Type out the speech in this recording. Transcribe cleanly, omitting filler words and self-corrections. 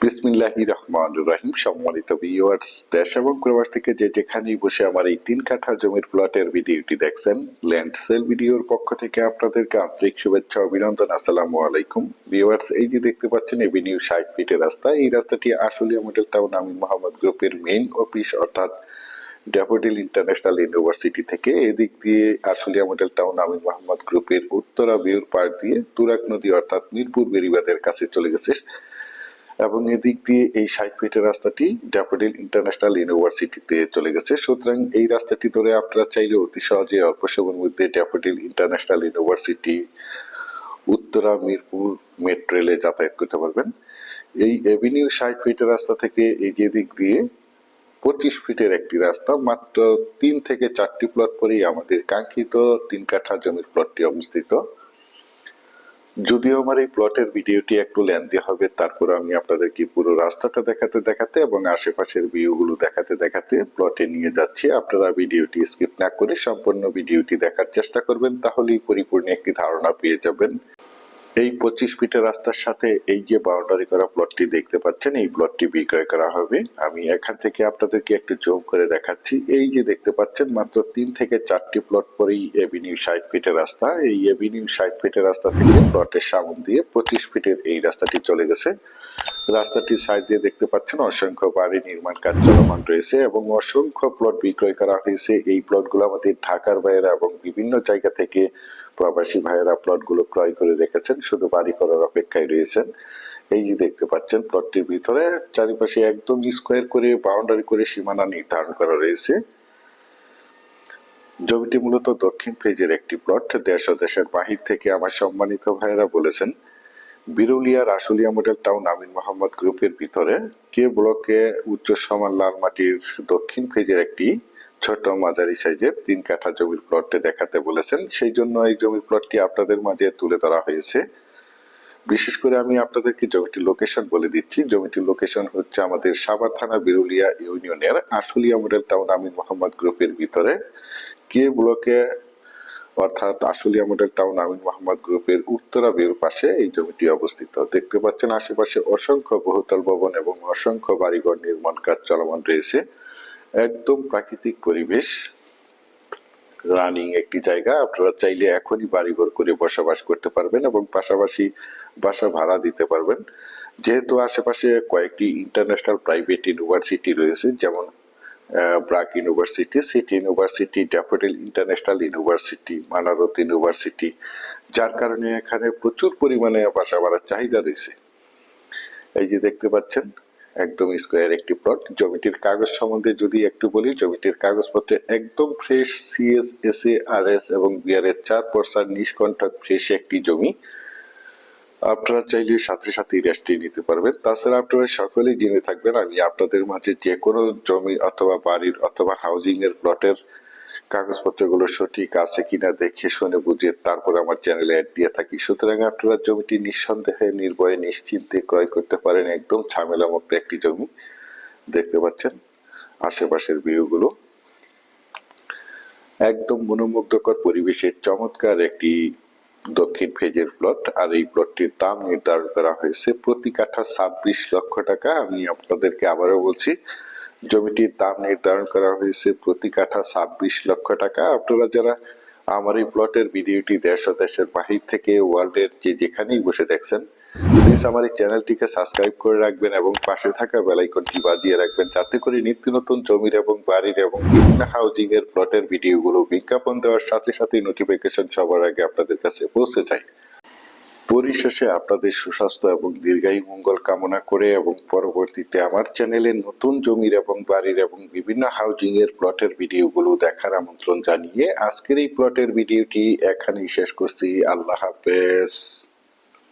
বিসমিল্লাহির রহমানির রহিম। সম্মানিত ভিউয়ার্স, দেশ এবং প্রবাস থেকে যে যেখানেই বসে আমার এই 3 কাঠা জমির প্লটের ভিডিওটি দেখছেন, ল্যান্ড সেল ভিডিওর পক্ষ থেকে আপনাদেরকে আন্তরিক শুভেচ্ছা অভিনন্দন। আসসালামু আলাইকুম ভিউয়ার্স। এই যে দেখতে পাচ্ছেন এভিনিউ 60 ফিটের রাস্তা, এই রাস্তাটি আশুলিয়া মডেল টাউন আমিন মোহাম্মদ গ্রুপের মেইন অফিস অর্থাৎ ড্যাফোডিল ইন্টারন্যাশনাল ইউনিভার্সিটি থেকে এদিক দিয়ে আশুলিয়া মডেল টাউন আমিন মোহাম্মদ গ্রুপের উত্তরা ভিউর পার দিয়ে তুরাগ নদী অর্থাৎ মিরপুর বেড়িবাঁধের কাছে চলে গেছে এবং এদিক দিয়ে এই 60 ফিটের রাস্তাটি ড্যাফোডিল ইন্টারন্যাশনাল ইউনিভার্সিটিতে চলে গেছে। সুতরাং এই রাস্তাটি ধরে আপনারা চাইলে অতি সহজে অল্প সময়ের মধ্যে daffodil international university Uttara Mirpur metro রেলে যাতায়াত করতে পারবেন। এই এভিনিউ 60 ফিটের রাস্তা থেকে এই যে দিক দিয়ে 25 ফিটের একটি রাস্তা, মাত্র 3 থেকে 4টি প্লট পরেই আমাদের কাঙ্ক্ষিত 3 কাঠা জমির প্লটটি অবস্থিত। যদিও আমার এই প্লটের ভিডিওটি একটু লেন্থি হবে, তারপর আমি আপনাদেরকে পুরো রাস্তাটা দেখাতে দেখাতে এবং আশেপাশের ভিউগুলো দেখাতে দেখাতে প্লটে নিয়ে যাচ্ছি। আপনারা ভিডিওটি স্কিপ না করে সম্পূর্ণ ভিডিওটি দেখার চেষ্টা করবেন, তাহলেই পরিপূর্ণ একটি ধারণা পেয়ে যাবেন। এই 25 ফিটের রাস্তার সাথে এই যে বাউন্ডারি করা প্লটটি দেখতে পাচ্ছেন, এই প্লটটি বিক্রয় করা হবে। আমি এখান থেকে আপনাদেরকে একটু জুম করে দেখাচ্ছি। এই যে দেখতে পাচ্ছেন মাত্র 3 থেকে 4টি প্লট পরেই এভিনিউ 60 ফিটের রাস্তা। এই এভিনিউ 60 ফিটের রাস্তা থেকে প্লটের সামনে দিয়ে 25 ফিটের এই রাস্তাটি চলে গেছে। রাস্তাটির সাইড দিয়ে দেখতে পাচ্ছেন অসংখ্য বাড়ি নির্মাণ কাজ চলমান রয়েছে এবং অসংখ্য প্লট বিক্রয় করা হয়েছে। এই প্লটগুলো আমাদের ঢাকার বাইরে এবং বিভিন্ন জায়গা থেকে প্রবাসী ভাইয়েরা প্লটগুলো ক্রয় করে রেখেছেন, শুধু বাড়ি করার অপেক্ষায় রয়েছেন। এই যে দেখতে পাচ্ছেন প্লটটির ভিতরে চারিপাশে একদম স্কোয়ার করে বাউন্ডারি করে সীমানা নির্ধারণ করা রয়েছে। জমিটি মূলত দক্ষিণ ফেজের একটি প্লট। দেশ ও দেশের বাহির থেকে আমার সম্মানিত ভাইয়েরা বলেছেন বিরুলিয়ার আশুলিয়া মডেল টাউন আমিন মোহাম্মদ গ্রুপের ভিতরে কে ব্লকে উচ্চ সমান লাল মাটির দক্ষিণ ফেজের একটি ছোট মাঝারি সাইজের 3 কাঠা জমির প্লটটি দেখাতে বলেছেন। সেই জন্য এই জমির প্লটটি আপনাদের মাঝে তুলে ধরা হয়েছে। বিশেষ করে আমি আপনাদেরকে জমিটির লোকেশন বলে দিচ্ছি। জমিটির লোকেশন হচ্ছে আমাদের সাভার থানা বিরুলিয়া ইউনিয়নের আশুলিয়া মডেল টাউন আমিন মোহাম্মদ গ্রুপের ভিতরে কে ব্লকে অর্থাৎ আশুলিয়া মডেল টাউন আমিন মোহাম্মদ গ্রুপের উত্তরা ভিউর পাশে এই জমিটি অবস্থিত। দেখতে পাচ্ছেন আশেপাশে অসংখ্য বহুতল ভবন এবং অসংখ্য বাড়িঘর নির্মাণ কাজ চলমান রয়েছে। একদম প্রাকৃতিক পরিবেশ, রানিং একটি জায়গা। আপনারা চাইলে এখনই বাড়িঘর করে বসবাস করতে পারবেন এবং পাশাপাশি বাসা ভাড়া দিতে পারবেন। যেহেতু আশেপাশে কয়েকটি ইন্টারন্যাশনাল প্রাইভেট ইউনিভার্সিটি রয়েছে, যেমন BRAC university, city university, daffodil international university, Manarat university, যার কারণে এখানে প্রচুর পরিমাণে বাসা ভাড়ার চাহিদা রয়েছে। এই যে দেখতে পাচ্ছেন একদম স্কোয়ার একটি প্লট। জমিটির কাগজ সম্বন্ধে যদি একটু বলি, জমিটির কাগজপত্রে একদম ফ্রেশ সিএস, এসএ, আরএস এবং বিআরএস 4% নিষ্কণ্টক ফ্রেশ একটি জমি। আপনারা চাইলে সাথে সাথে রেস্টে নিতে পারবেন। তাছাড়া আপনারা সকলেই জেনে থাকবেন আমি আপনাদের মাঝে যে কোনো জমি অথবা বাড়ির অথবা হাউজিং এর প্লটের কাগজপত্রগুলো সঠিক আছে কিনা দেখে শুনে বুঝে তারপর আমার চ্যানেলে অ্যাড দিয়ে থাকি। সুতরাং আপনারা জমিটি নিঃসন্দেহে নির্ভয়ে নিশ্চিন্তে ক্রয় করতে পারেন। একদম ঝামেলা মুক্ত একটি জমি। দেখতে পাচ্ছেন আশেপাশের ভিউগুলো, একদম মনোমুগ্ধকর পরিবেশে চমৎকার একটি দক্ষিণ ফেজের প্লট। আর এই প্লটটির দাম নির্ধারণ করা হয়েছে প্রতি কাঠা 26 লক্ষ টাকা। আমি আপনাদেরকে আবারও বলছি, জমিটির দাম নির্ধারণ করা হয়েছে প্রতি কাঠা 26 লক্ষ টাকা। আপনারা যারা আমার এই প্লটের ভিডিওটি দেশ ও দেশের বাহির থেকে ওয়ার্ল্ডের যে যেখানেই বসে দেখছেন, প্লিজ আমার এই চ্যানেলটিকে সাবস্ক্রাইব করে রাখবেন এবং পাশে থাকা বেল আইকনটি বাজিয়ে রাখবেন, যাতে করে নিত্য নতুন জমির এবং বাড়ির এবং বিভিন্ন হাউজিং এর প্লটের ভিডিওগুলো বিজ্ঞাপন দেওয়ার সাথে সাথে নোটিফিকেশন সবার আগে আপনাদের কাছে পৌঁছে যায়। পরিশেষে আপনাদের সুস্বাস্থ্য এবং দীর্ঘায়ু মঙ্গল কামনা করে এবং পরবর্তীতে আমার চ্যানেলে নতুন জমির এবং বাড়ির এবং বিভিন্ন হাউজিং এর প্লটের ভিডিওগুলো দেখার আমন্ত্রণ জানিয়ে আজকের এই প্লটের ভিডিওটি এখানেই শেষ করছি। আল্লাহ হাফেজ।